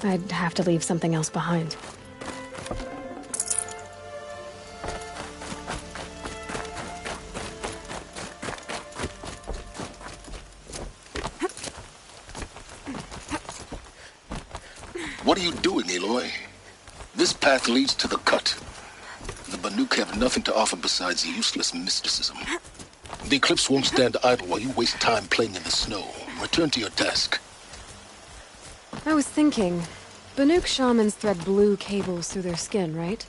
I'd have to leave something else behind. What are you doing, Aloy? This path leads to the cut. The Banuk have nothing to offer besides useless mysticism. The Eclipse won't stand idle while you waste time playing in the snow. Return to your task. I was thinking, Banuk shamans thread blue cables through their skin, right?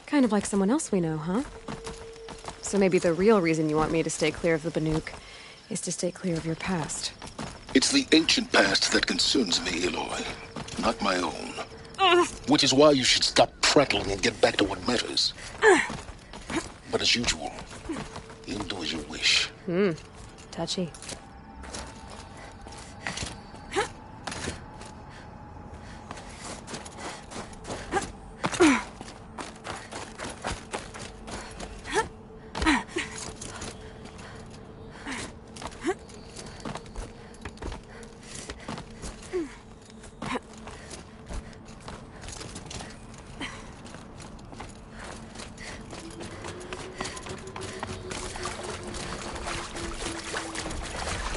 Kind of like someone else we know, huh? So maybe the real reason you want me to stay clear of the Banuk is to stay clear of your past. It's the ancient past that concerns me, Aloy, not my own. Which is why you should stop prattling and get back to what matters. But as usual, you'll do as you wish. Touchy.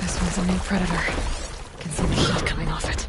This one's a new predator. Can see the heat coming off it.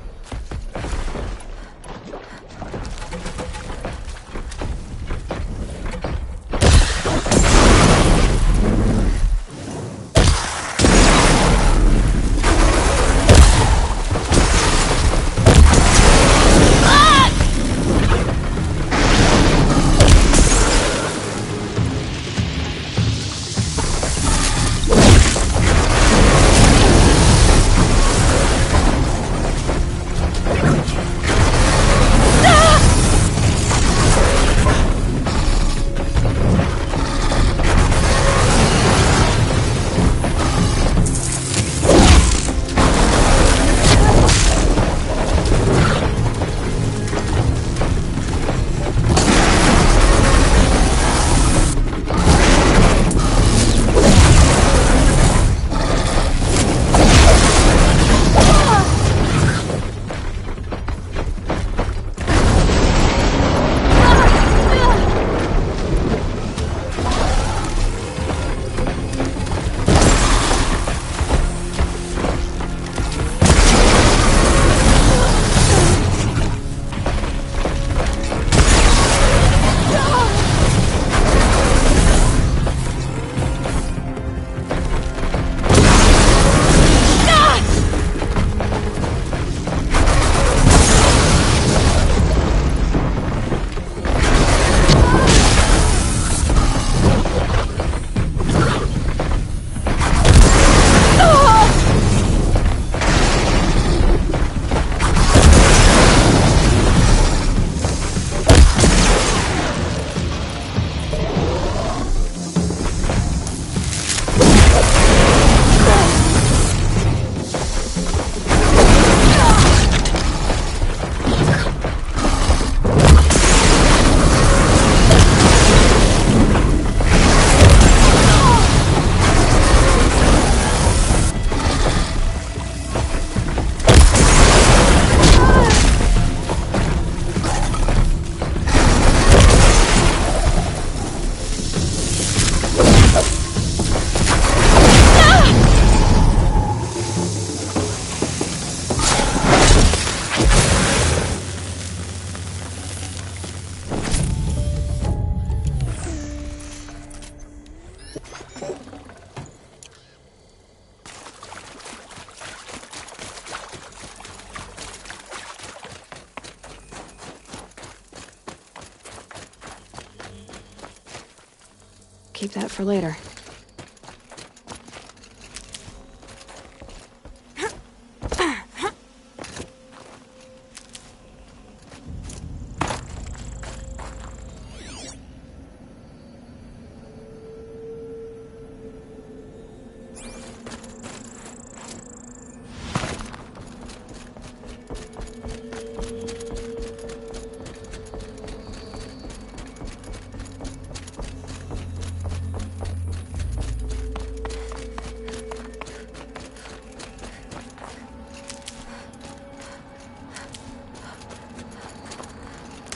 Keep that for later.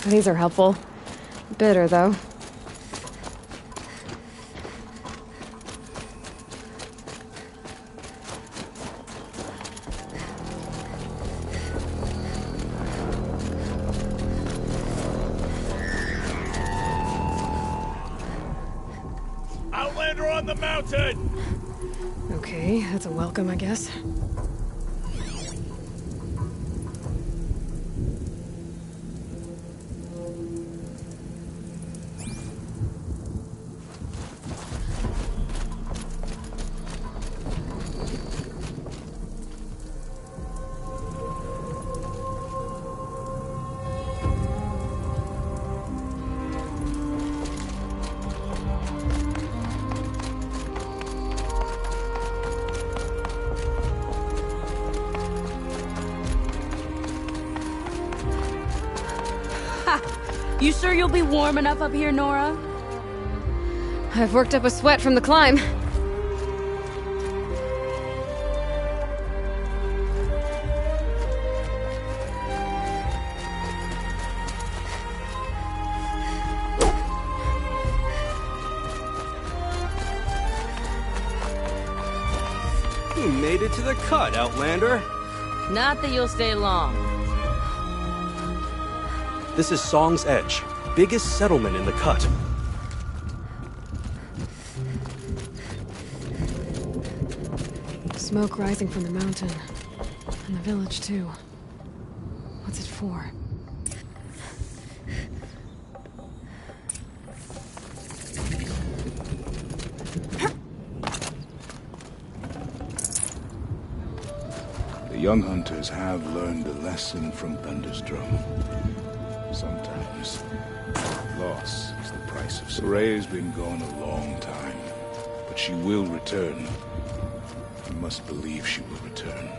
These are helpful. Bitter, though. Outlander on the mountain! Okay, that's a welcome, I guess. You sure you'll be warm enough up here, Nora? I've worked up a sweat from the climb. You made it to the cut, Outlander. Not that you'll stay long. This is Song's Edge, biggest settlement in the cut. Smoke rising from the mountain. And the village, too. What's it for? The young hunters have learned a lesson from Thunderstrom. Sometimes, loss is the price of surrender. Ray's been gone a long time, but she will return. You must believe she will return.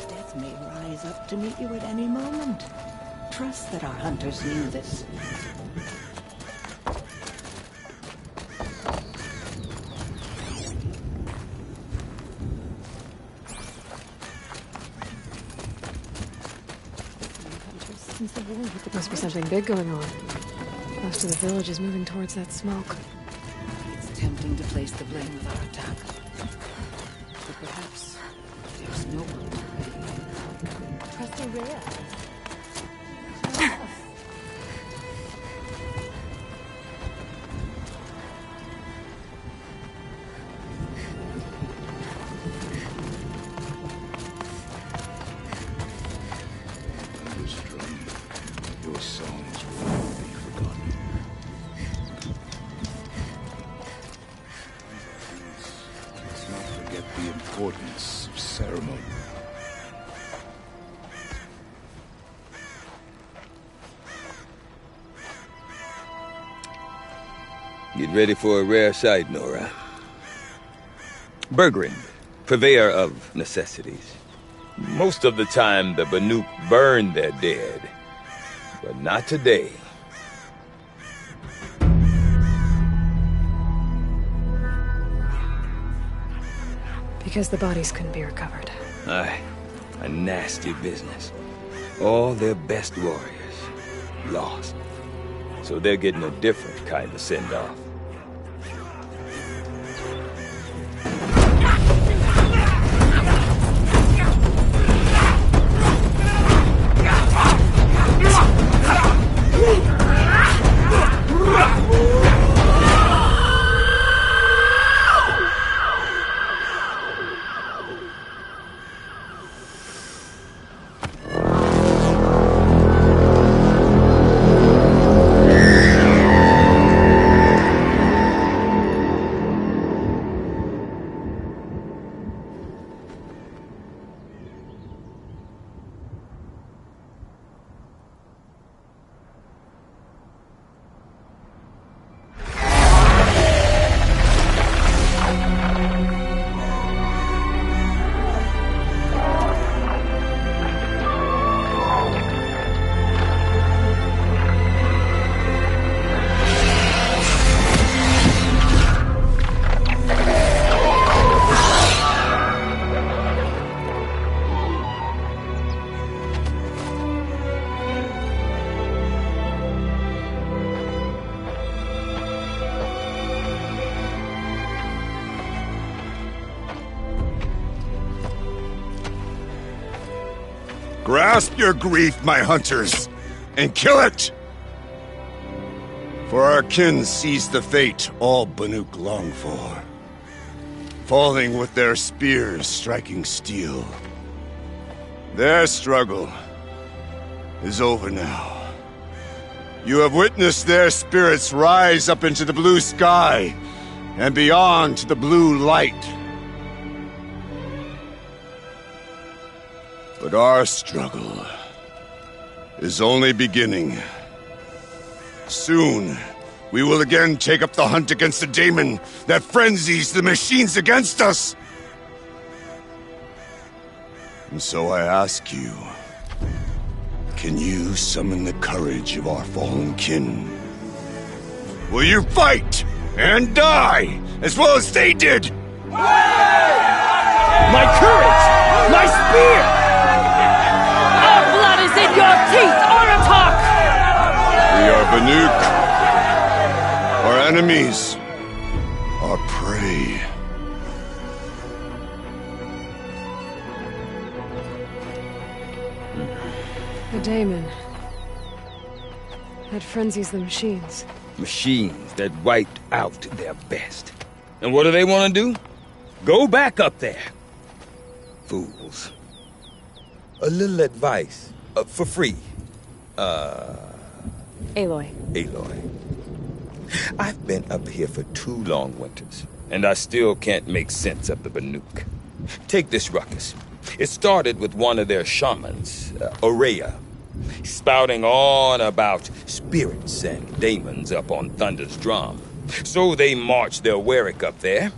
Death may rise up to meet you at any moment. Trust that our hunters knew this. Must be something big going on. Most of the village is moving towards that smoke. It's tempting to place the blame with our attack. But perhaps there's no one. Trust Rhea. Your songs will not be forgotten. Let's not forget the importance of ceremony. Get ready for a rare sight, Nora. Bergrin, purveyor of necessities. Most of the time, the Banuk burn their dead. But not today. Because the bodies couldn't be recovered. Aye, a nasty business. All their best warriors lost. So they're getting a different kind of send-off. Grasp your grief, my hunters, and kill it! For our kin sees the fate all Banuk long for. Falling with their spears striking steel. Their struggle is over now. You have witnessed their spirits rise up into the blue sky and beyond to the blue light. But our struggle is only beginning. Soon, we will again take up the hunt against the daemon that frenzies the machines against us. And so I ask you, can you summon the courage of our fallen kin? Will you fight and die as well as they did? My courage! My spear! Our blood is in your teeth, Aratak! We are Banuk. Our enemies are prey. The daemon. That frenzies the machines. Machines that wiped out their best. And what do they want to do? Go back up there. Fools. A little advice. For free. Aloy. Aloy. I've been up here for 2 long winters, and I still can't make sense of the Banuk. Take this ruckus. It started with one of their shamans, Aurea, spouting on about spirits and demons up on Thunder's drum. So they march their Warwick up there,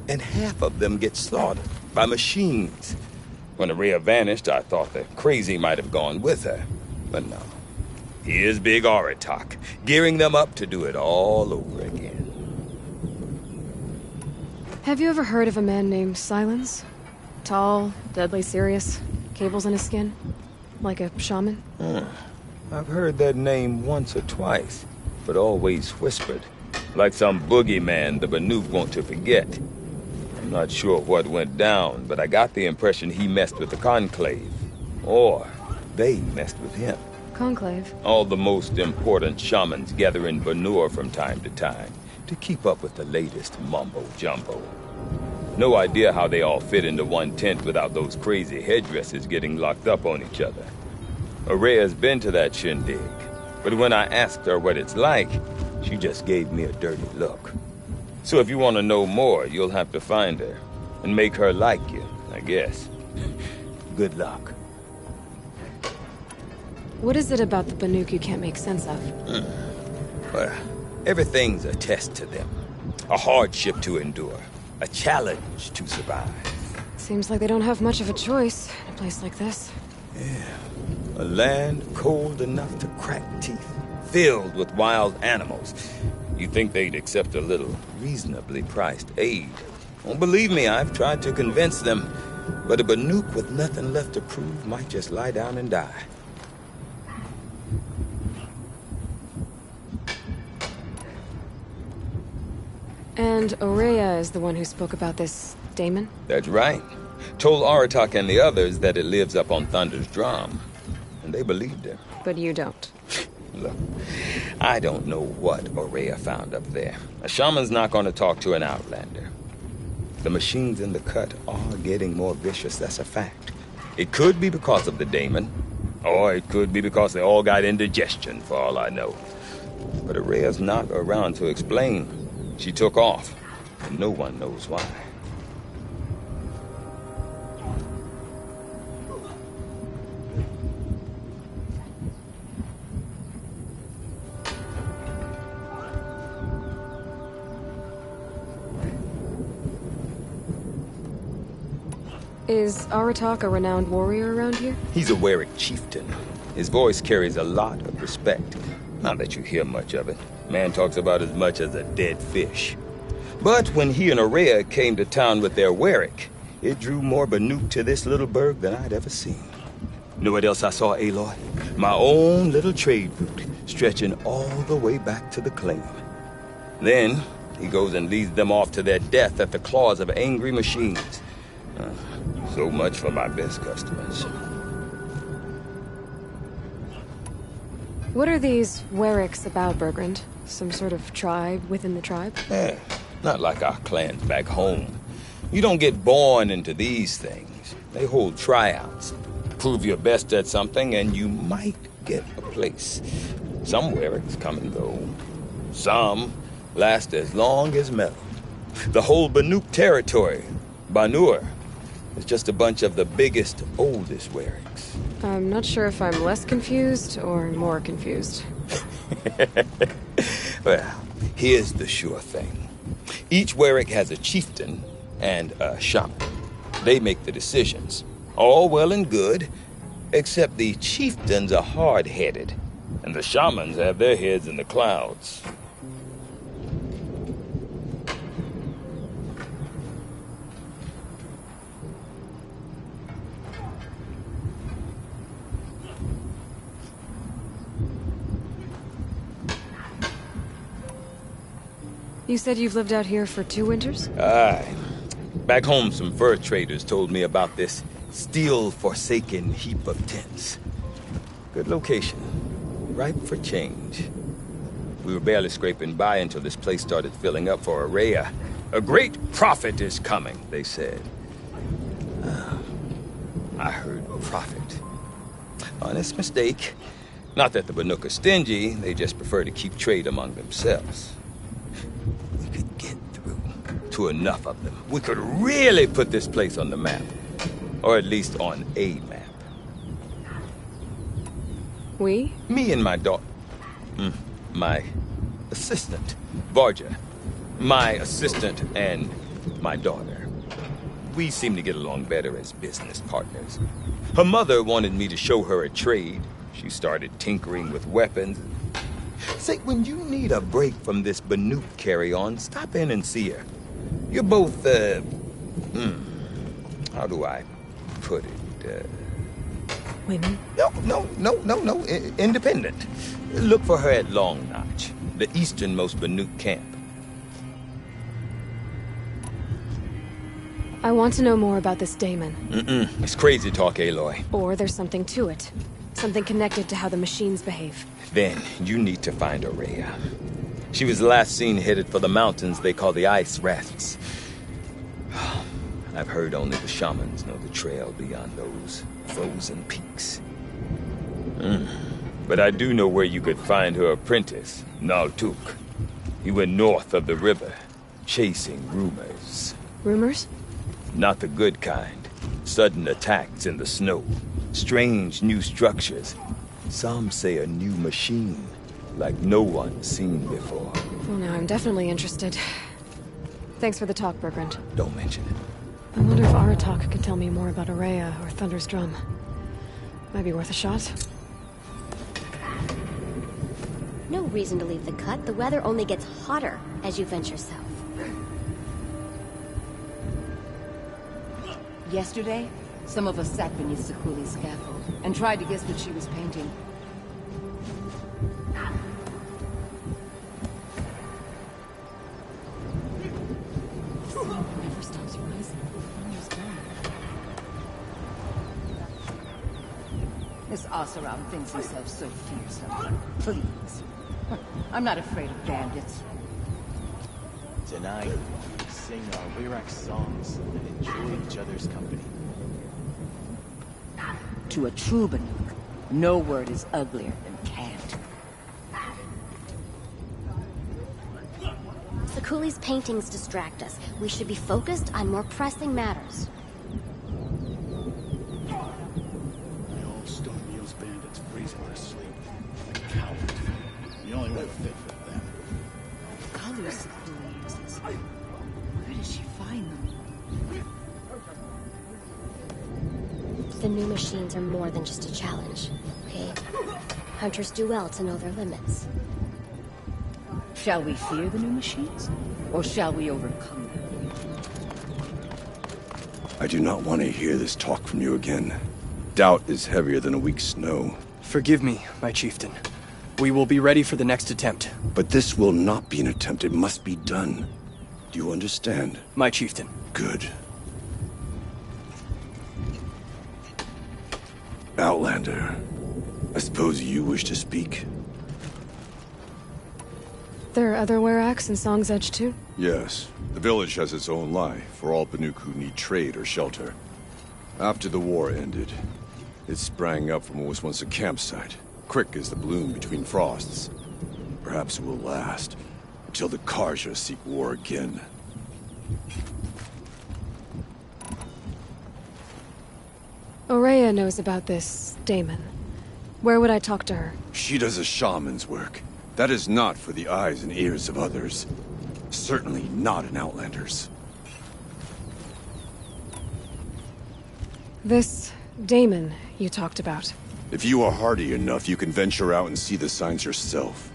and half of them get slaughtered by machines. When Aurea vanished, I thought the crazy might have gone with her, but no. Here's Big Aratak, gearing them up to do it all over again. Have you ever heard of a man named Silence? Tall, deadly serious, cables in his skin? Like a shaman? I've heard that name once or twice, but always whispered. Like some boogeyman the Banuk want to forget. I'm not sure what went down, but I got the impression he messed with the Conclave. Or they messed with him. Conclave? All the most important shamans gather in Banur from time to time to keep up with the latest mumbo-jumbo. No idea how they all fit into one tent without those crazy headdresses getting locked up on each other. Aurea's been to that shindig, but when I asked her what it's like, she just gave me a dirty look. So if you want to know more, you'll have to find her and make her like you, I guess. Good luck. What is it about the Banuk you can't make sense of? Well, everything's a test to them. A hardship to endure. A challenge to survive. Seems like they don't have much of a choice in a place like this. Yeah. A land cold enough to crack teeth. Filled with wild animals. You'd think they'd accept a little reasonably priced aid. Well, believe me, I've tried to convince them. But a Banuk with nothing left to prove might just lie down and die. And Aurea is the one who spoke about this daemon? That's right. Told Aratak and the others that it lives up on Thunder's drum. And they believed her. But you don't. Look, I don't know what Aurea found up there. A shaman's not going to talk to an outlander. The machines in the cut are getting more vicious, that's a fact. It could be because of the daemon, or it could be because they all got indigestion, for all I know. But Aurea's not around to explain. She took off, and no one knows why. Is Aratak a renowned warrior around here? He's a Warwick chieftain. His voice carries a lot of respect. Not that you hear much of it. Man talks about as much as a dead fish. But when he and Aurea came to town with their Warwick, it drew more Banuk to this little burg than I'd ever seen. Know what else I saw, Aloy? My own little trade route, stretching all the way back to the claim. Then, he goes and leads them off to their death at the claws of angry machines. So much for my best customers. What are these Werricks about, Bergrand? Some sort of tribe within the tribe? Not like our clans back home. You don't get born into these things. They hold tryouts. Prove your best at something, and you might get a place. Some Werricks come and go. Some last as long as metal. The whole Banuk territory, Banur, is just a bunch of the biggest, oldest Werricks. I'm not sure if I'm less confused or more confused. Well, here's the sure thing. Each Werrick has a chieftain and a shaman. They make the decisions. All well and good, except the chieftains are hard-headed, and the shamans have their heads in the clouds. You said you've lived out here for 2 winters? Aye. Back home, some fur traders told me about this steel-forsaken heap of tents. Good location. Ripe for change. We were barely scraping by until this place started filling up for Araya. A great prophet is coming, they said. I heard prophet. Honest mistake. Not that the Banuk are stingy, they just prefer to keep trade among themselves. We could get through to enough of them. We could really put this place on the map. Or at least on a map. We? Me and my daughter. My assistant, Varja. My assistant and my daughter. We seem to get along better as business partners. Her mother wanted me to show her a trade. She started tinkering with weapons. Say, when you need a break from this Banuk carry-on, stop in and see her. You're both, how do I put it? Women? No. Independent. Look for her at Long Notch, the easternmost Banuk camp. I want to know more about this daemon. It's crazy talk, Aloy. Or there's something to it. Something connected to how the machines behave. Then you need to find Araya. She was last seen headed for the mountains they call the Ice Rafts. I've heard only the shamans know the trail beyond those frozen peaks. But I do know where you could find her apprentice, Naltuk. He went north of the river, chasing rumors. Rumors? Not the good kind. Sudden attacks in the snow. Strange new structures. Some say a new machine, like no one's seen before. Well, now I'm definitely interested. Thanks for the talk, Bergrand. Don't mention it. I wonder if Aratak could tell me more about Araya or Thunder's Drum. Might be worth a shot. No reason to leave the cut. The weather only gets hotter as you venture south. Yesterday, some of us sat beneath Sakuli's scaffold and tried to guess what she was painting. Never stops rising. Almost done. This Oseram thinks himself so fearsome. Please. I'm not afraid of bandits. Tonight, we sing our Wirak songs and enjoy each other's company. To a true Banuk, no word is uglier than can't. Sakuli's paintings distract us. We should be focused on more pressing matters. My old Stone Mules bandits freezing their sleep. A coward. The only one fit for them. The colors Sakuli uses. Where does she find them? The new machines are more than just a challenge, okay? Hunters do well to know their limits. Shall we fear the new machines? Or shall we overcome them? I do not want to hear this talk from you again. Doubt is heavier than a week's snow. Forgive me, my chieftain. We will be ready for the next attempt. But this will not be an attempt. It must be done. Do you understand? My chieftain. Good. Outlander, I suppose you wish to speak? There are other Weraks in Song's Edge too? Yes. The village has its own life for all Banuk who need trade or shelter. After the war ended, it sprang up from what was once a campsite, quick as the bloom between frosts. Perhaps it will last, until the Karja seek war again. Aurea knows about this Damon. Where would I talk to her? She does a shaman's work. That is not for the eyes and ears of others. Certainly not an Outlander's. This Damon you talked about. If you are hardy enough, you can venture out and see the signs yourself.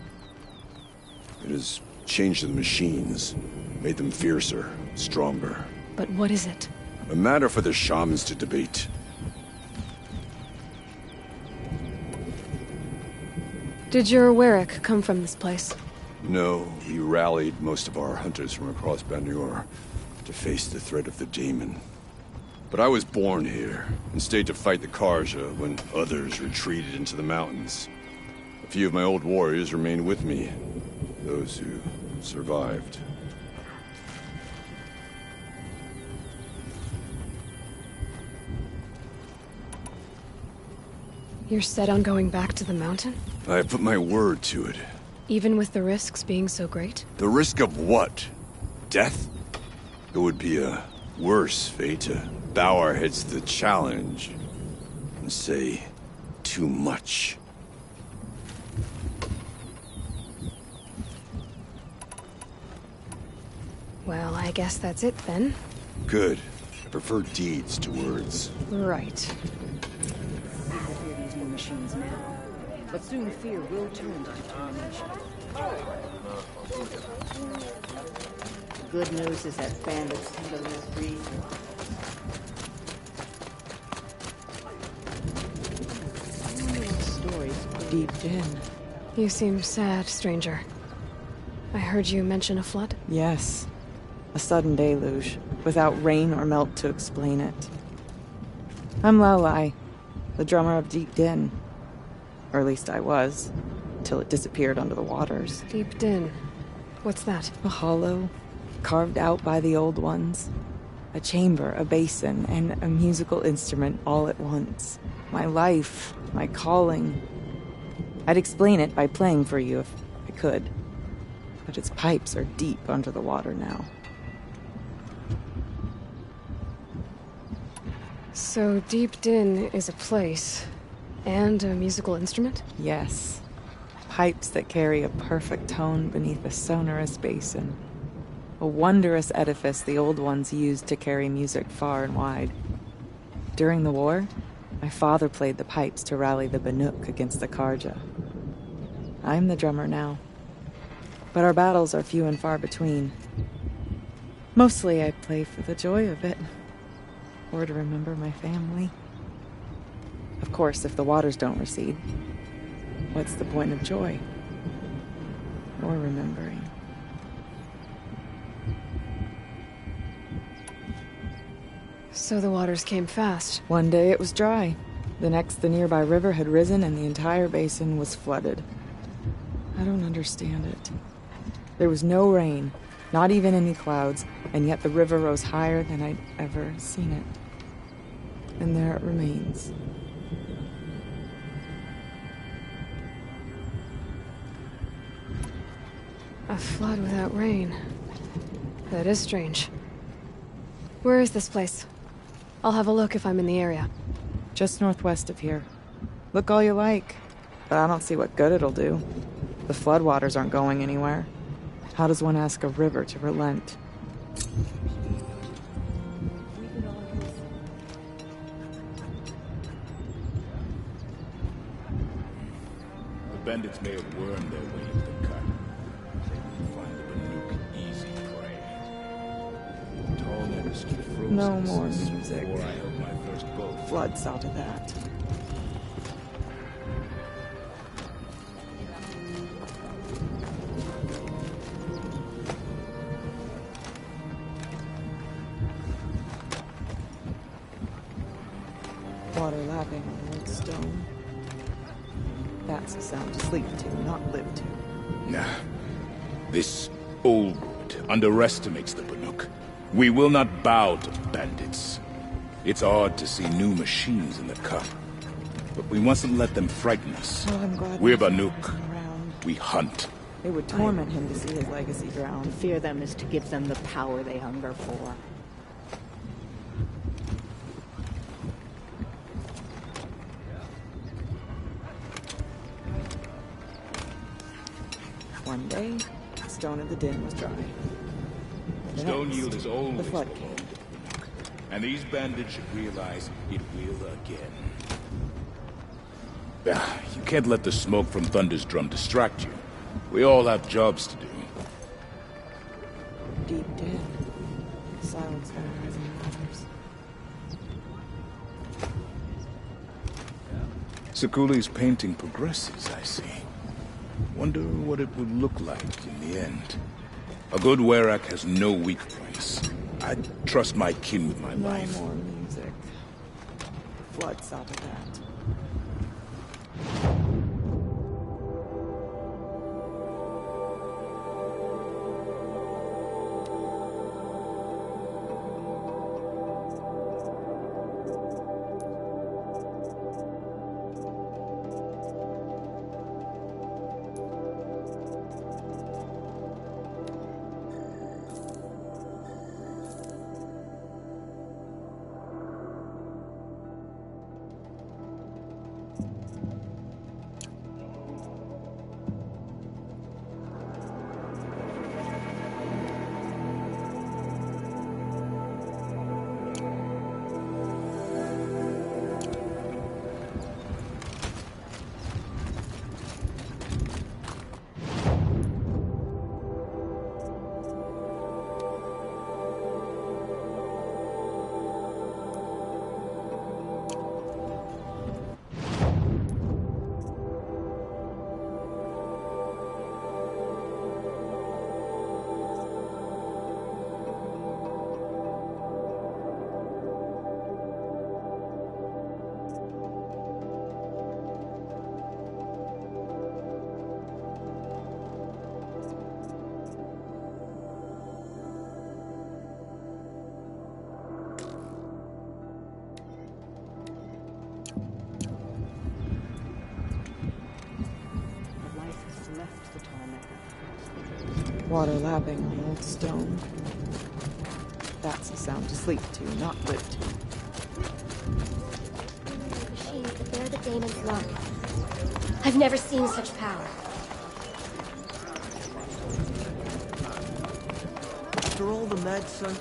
It has changed the machines, made them fiercer, stronger. But what is it? A matter for the shamans to debate. Did your Werak come from this place? No, we rallied most of our hunters from across Banur to face the threat of the Daemon. But I was born here, and stayed to fight the Karja when others retreated into the mountains. A few of my old warriors remained with me, those who survived. You're set on going back to the mountain? I have put my word to it. Even with the risks being so great? The risk of what? Death? It would be a worse fate to bow our heads to the challenge and say too much. Well, I guess that's it then. Good. I prefer deeds to words. Right. We will fear these new machines now, but soon fear will turn to determination. The good news is that bandits tend to live free. I wonder what stories deep in. You seem sad, stranger. I heard you mention a flood? Yes. A sudden deluge, without rain or melt to explain it. I'm Lalai, the drummer of Deep Din. Or at least I was, till it disappeared under the waters. Deep Din. What's that? A hollow, carved out by the old ones. A chamber, a basin, and a musical instrument all at once. My life, my calling. I'd explain it by playing for you if I could. But its pipes are deep under the water now. So Deep Din is a place, and a musical instrument? Yes. Pipes that carry a perfect tone beneath a sonorous basin. A wondrous edifice the old ones used to carry music far and wide. During the war, my father played the pipes to rally the Banuk against the Karja. I'm the drummer now. But our battles are few and far between. Mostly I play for the joy of it. Or to remember my family. Of course, if the waters don't recede, what's the point of joy? Or remembering? So the waters came fast. One day it was dry. The next, the nearby river had risen and the entire basin was flooded. I don't understand it. There was no rain, not even any clouds, and yet the river rose higher than I'd ever seen it. And there it remains. A flood without rain. That is strange. Where is this place? I'll have a look if I'm in the area. Just northwest of here. Look all you like, but I don't see what good it'll do. The floodwaters aren't going anywhere. How does one ask a river to relent? The bandits may have wormed their way into the cut. They will find the Banuk easy prey. Tall nettles keep frozen. No more since music. before I held my first boat. Floods out of that. Water lapping on old stone. That's a sound to sleep to, not live to. Nah. This old world underestimates the Banuk. We will not bow to bandits. It's odd to see new machines in the cup, but we mustn't let them frighten us. Well, I'm glad We're my Banuk. father isn't around. We hunt. It would torment him to see his legacy To drown. fear them is to give them the power they hunger for. One day, the stone of the din was dry. Stone Next, yield is always the flood came. and these bandits should realize it will again. You can't let the smoke from Thunder's drum distract you. We all have jobs to do. Deep dead. Silence memorizing matters. Sekuli's painting progresses, I see. Wonder what it would look like in the end. A good Werak has no weak points. I'd trust my kin with my No life. more music. Flood saw to that. Water lapping on old stone. That's a sound to sleep to, not live to. Machines that bear the daemon's mark. I've never seen such power. After all the mad sunk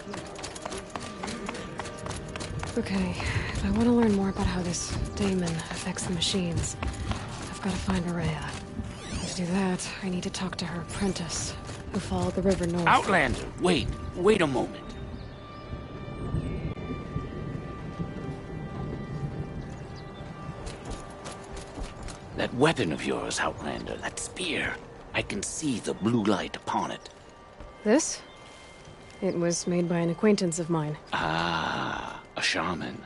Okay, if I want to learn more about how this daemon affects the machines, I've got to find Araya. To do that, I need to talk to her apprentice, who followed the river north. Outlander, wait a moment. That weapon of yours, Outlander, that spear. I can see the blue light upon it. This? It was made by an acquaintance of mine. Ah, a shaman.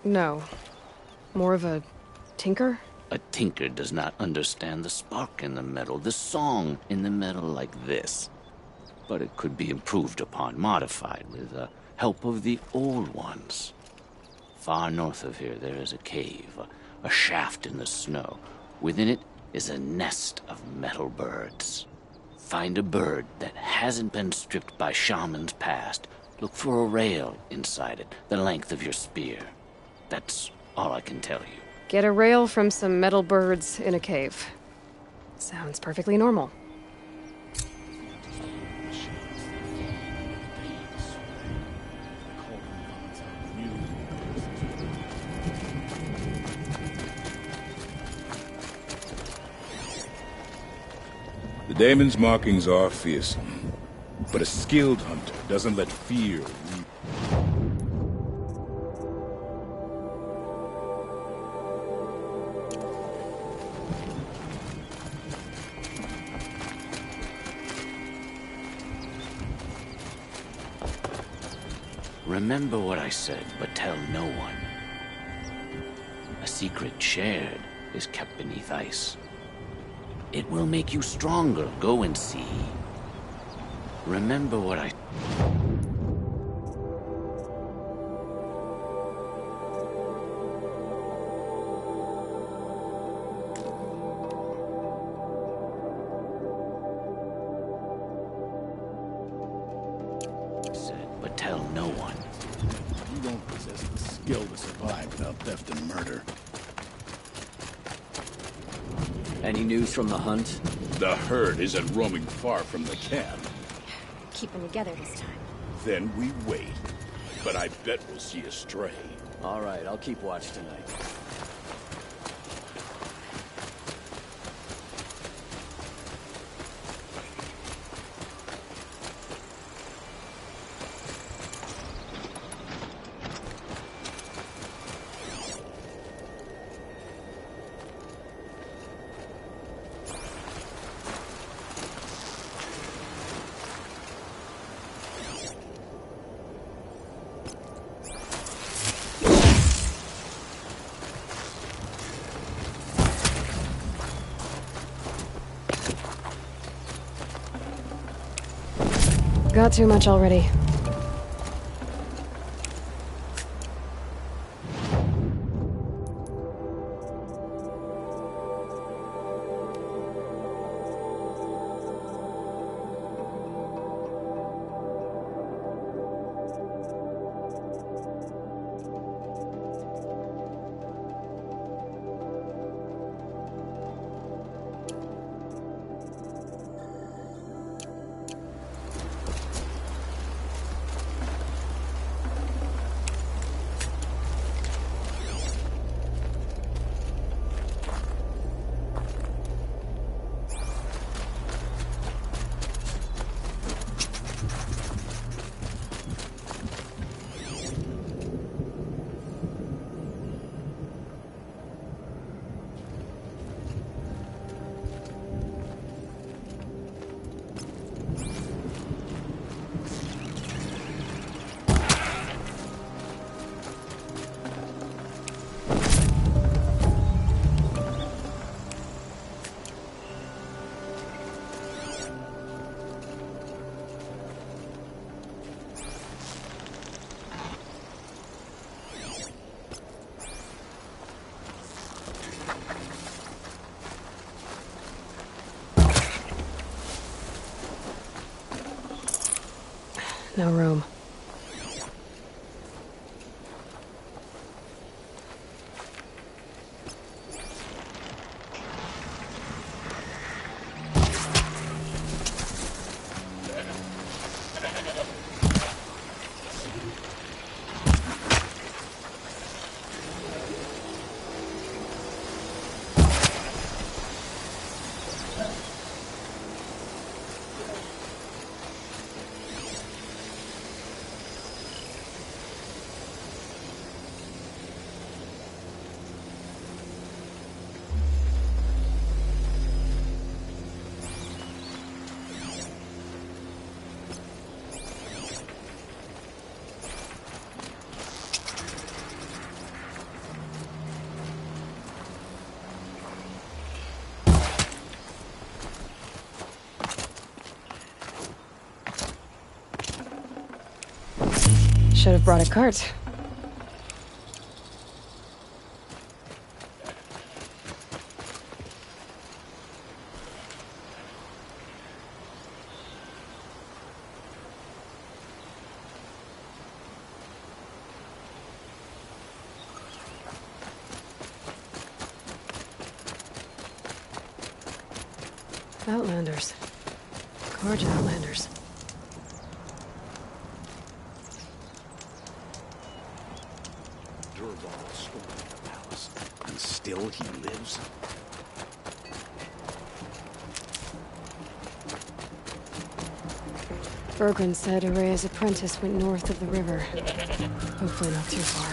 No. More of a tinker? A tinker does not understand the spark in the metal, the song in the metal like this. But it could be improved upon, modified, with the help of the old ones. Far north of here, there is a cave, a shaft in the snow. Within it is a nest of metal birds. Find a bird that hasn't been stripped by shamans past. Look for a rail inside it, the length of your spear. That's all I can tell you. Get a rail from some metal birds in a cave. Sounds perfectly normal. The daemon's markings are fearsome, but a skilled hunter doesn't let fear lead. Remember what I said, but tell no one. A secret shared is kept beneath ice. It will make you stronger. Go and see. Remember what I... said, but tell no one. You don't possess the skill to survive without theft and murder. Any news from the hunt? The herd isn't roaming far from the camp. Keeping together this time. Then we wait. But I bet we'll see a stray. All right, I'll keep watch tonight. Got too much already. No room. Should have brought a cart. Outlanders. Gorge Outlanders. Durval stormed the palace, and still he lives? Bergren said Araya's apprentice went north of the river. Hopefully not too far.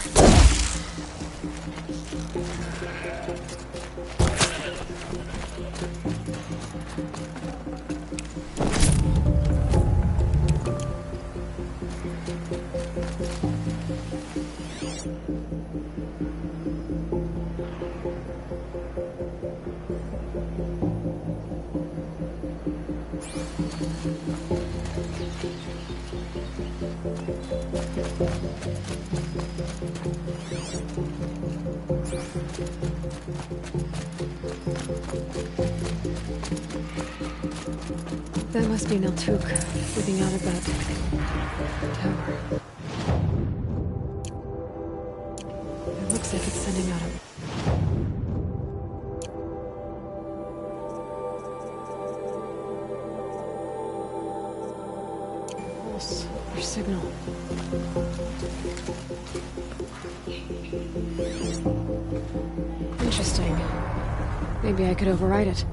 That must be Naltuk moving out of that tower. It looks like it's sending out a pulse or signal. Interesting. Maybe I could override it.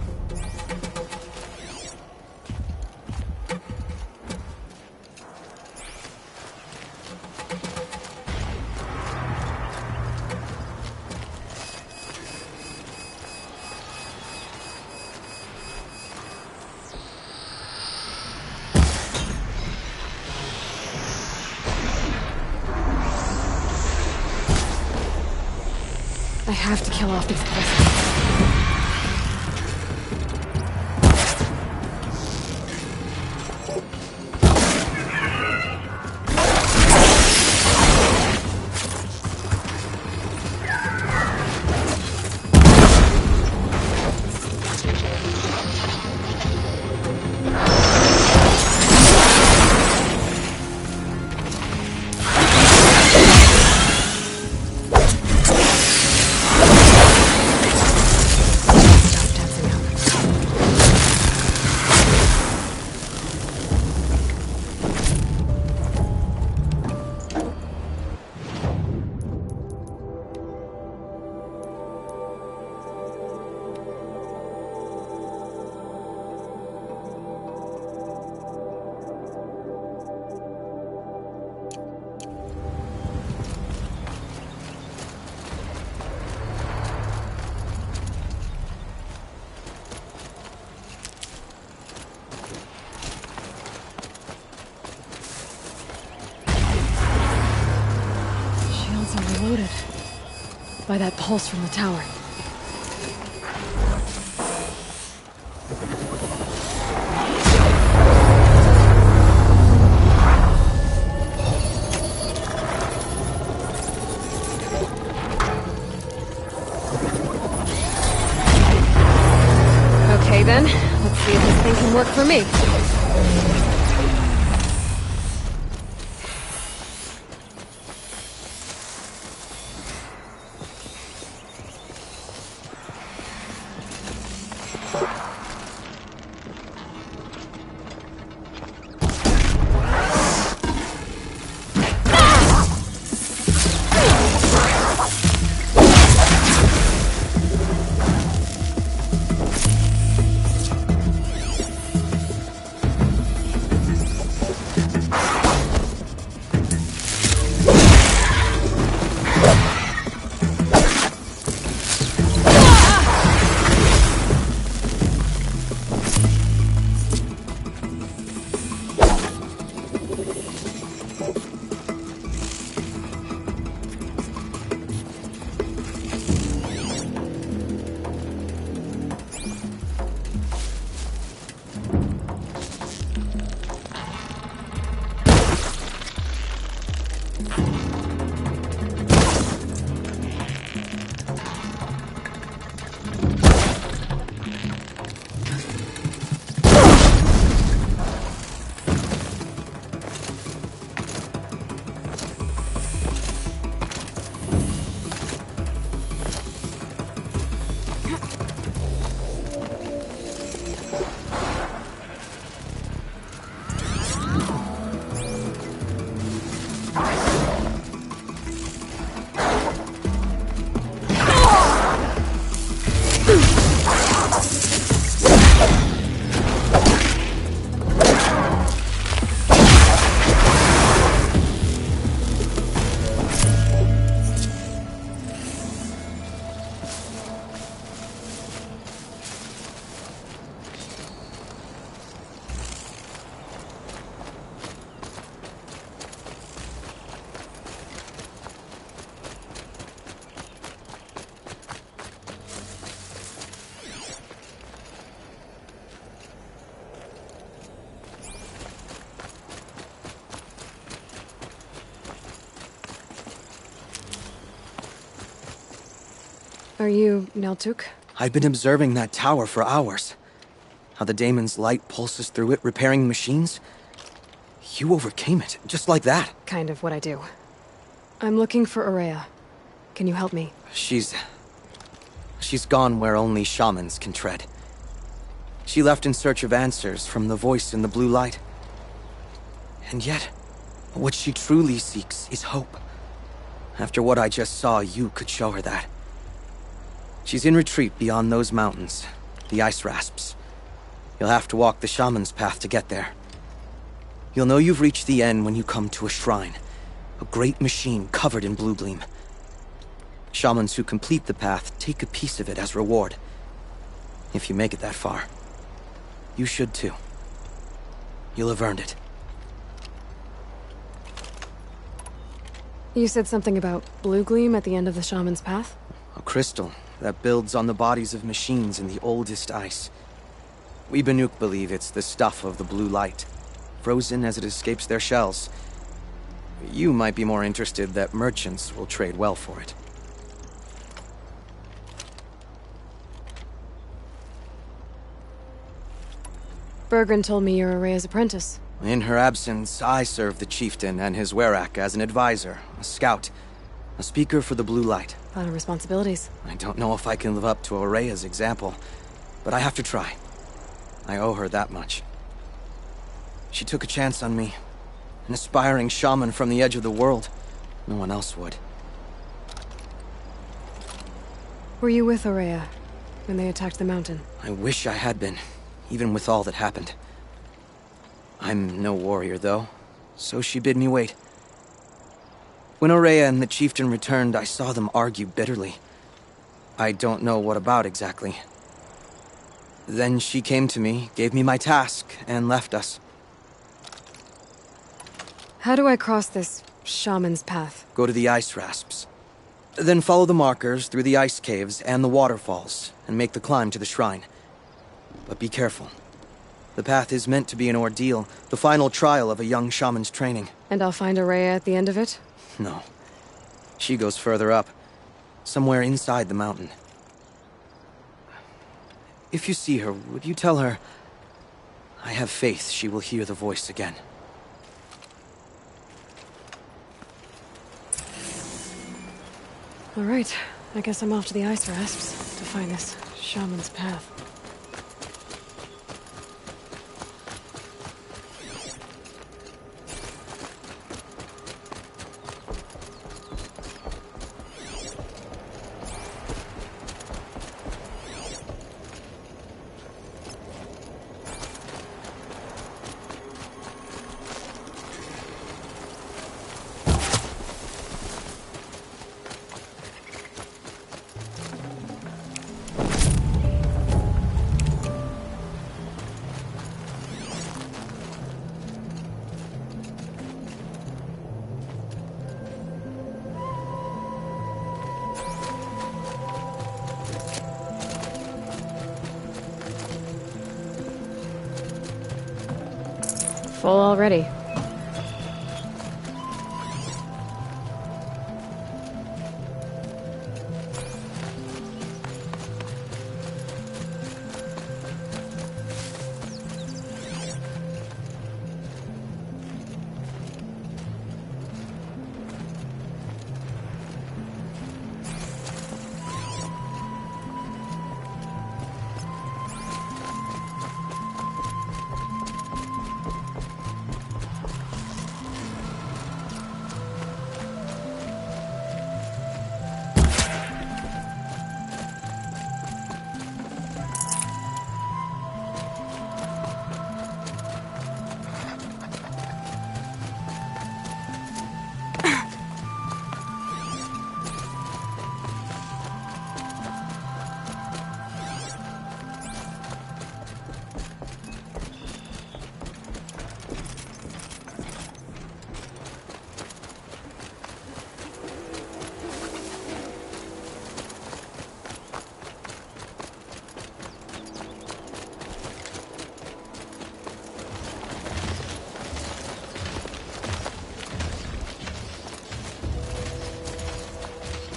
I have to kill off these pulses. Overloaded by that pulse from the tower. Okay then, let's see if this thing can work for me. Are you Neltuk? I've been observing that tower for hours. How the daemon's light pulses through it, repairing machines. You overcame it, just like that. Kind of what I do. I'm looking for Aurea. Can you help me? She's gone where only shamans can tread. She left in search of answers from the voice in the blue light. And yet, what she truly seeks is hope. After what I just saw, you could show her that. She's in retreat beyond those mountains, the ice rasps. You'll have to walk the shaman's path to get there. You'll know you've reached the end when you come to a shrine. A great machine covered in blue gleam. Shamans who complete the path take a piece of it as reward. If you make it that far, you should too. You'll have earned it. You said something about blue gleam at the end of the shaman's path? A crystal that builds on the bodies of machines in the oldest ice. We Banuk believe it's the stuff of the blue light, frozen as it escapes their shells. You might be more interested that merchants will trade well for it. Bergren told me you're Aurea's apprentice. In her absence, I serve the chieftain and his werak as an advisor, a scout, a speaker for the blue light. A lot of responsibilities. I don't know if I can live up to Aurea's example, but I have to try. I owe her that much. She took a chance on me. An aspiring shaman from the edge of the world. No one else would. Were you with Aurea when they attacked the mountain? I wish I had been, even with all that happened. I'm no warrior, though, so she bid me wait. When Aurea and the chieftain returned, I saw them argue bitterly. I don't know what about exactly. Then she came to me, gave me my task, and left us. How do I cross this shaman's path? Go to the ice rasps. Then follow the markers through the ice caves and the waterfalls, and make the climb to the shrine. But be careful. The path is meant to be an ordeal, the final trial of a young shaman's training. And I'll find Aurea at the end of it? No. She goes further up, somewhere inside the mountain. If you see her, would you tell her... I have faith she will hear the voice again. All right, I guess I'm off to the ice rasps to find this shaman's path. Full already.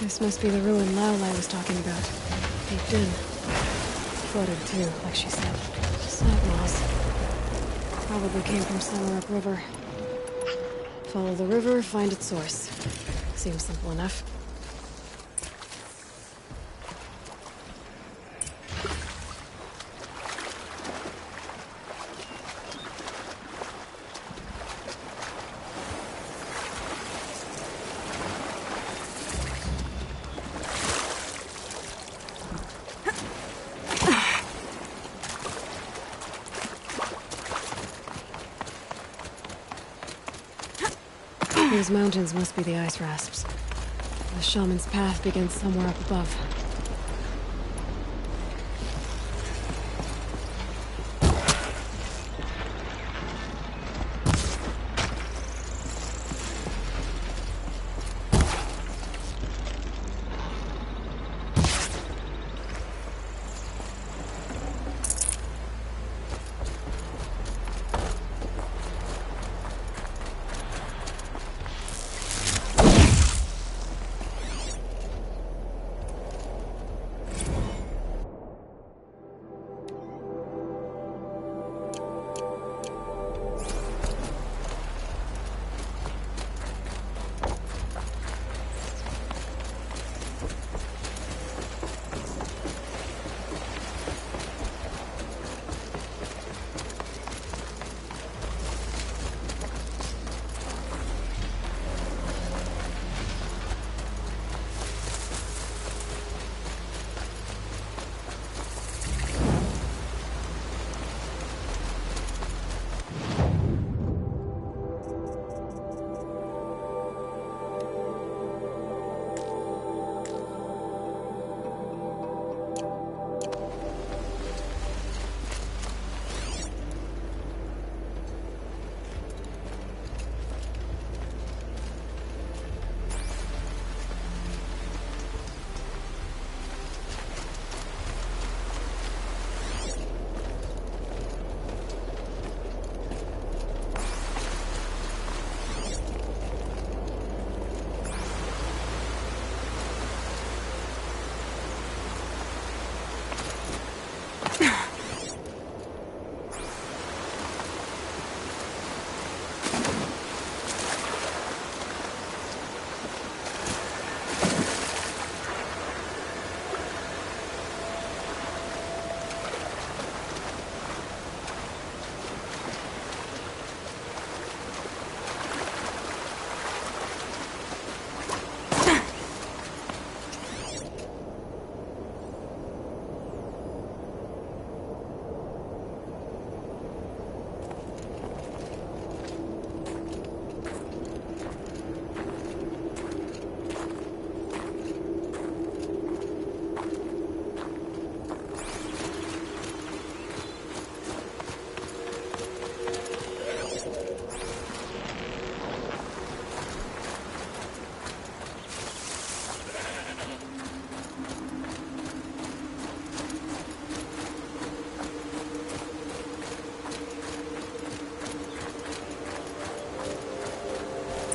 This must be the ruin Laolai was talking about. Deep in. Flooded too, like she said. Snot moss. Probably came from somewhere upriver. Follow the river, find its source. Seems simple enough. These mountains must be the ice rasps. The shaman's path begins somewhere up above.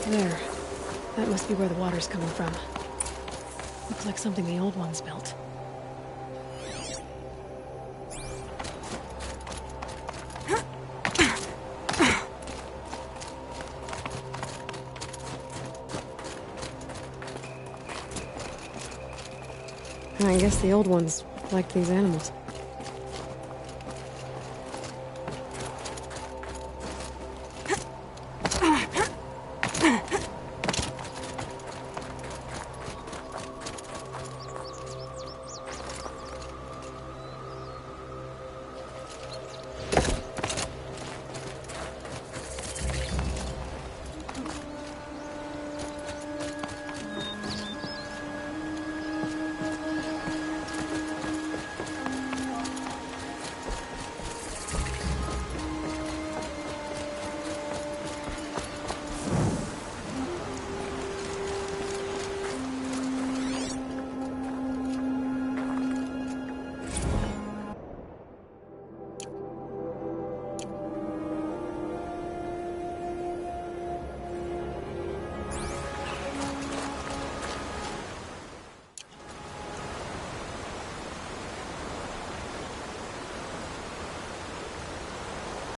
There. That must be where the water's coming from. Looks like something the old ones built. I guess the old ones liked these animals.